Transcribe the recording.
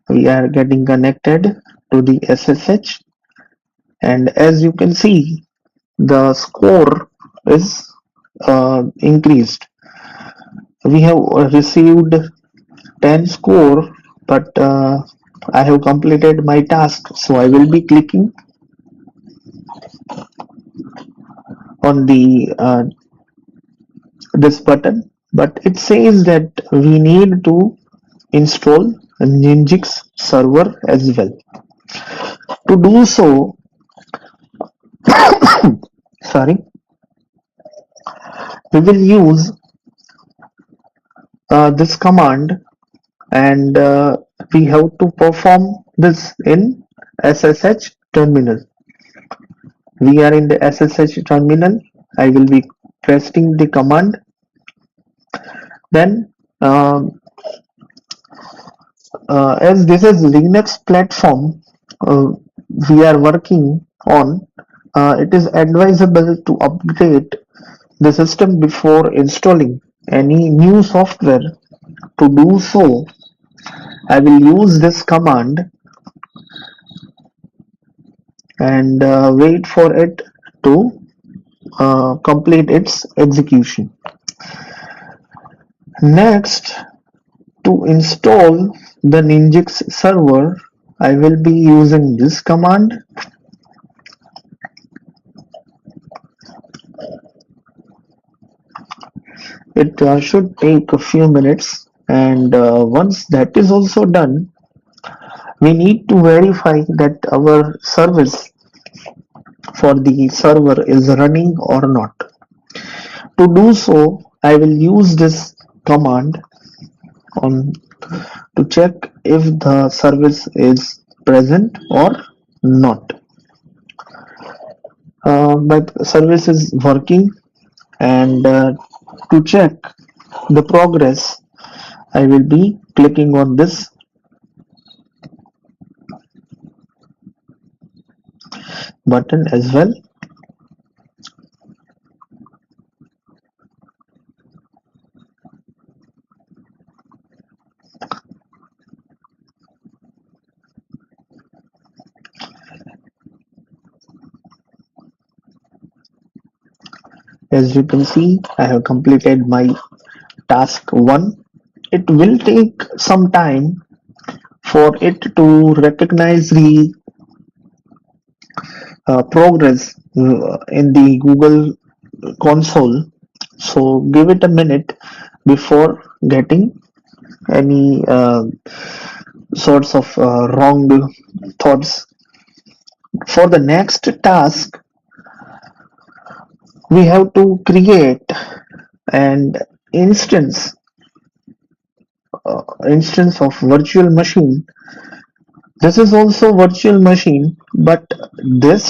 we are getting connected to the SSH, and as you can see, the score is increased. We have received 10 score, but I have completed my task, so I will be clicking on the this button, but it says that we need to install a Ninjix server as well. To do so, sorry, we will use this command, and we have to perform this in SSH terminal. We are in the SSH terminal. I will be pressing the command. Then as this is Linux platform we are working on, it is advisable to update the system before installing any new software. To do so, I will use this command and wait for it to complete its execution. Next, to install the Ninjix server, I will be using this command. It should take a few minutes, and once that is also done, we need to verify that our service for the server is running or not. To do so, I will use this command on to check if the service is present or not. My service is working, and to check the progress, I will be clicking on this button as well. As you can see, I have completed my task 1. It will take some time for it to recognize the progress in the Google console. So give it a minute before getting any sorts of wrong thoughts. For the next task, we have to create an instance of virtual machine. This is also virtual machine, but this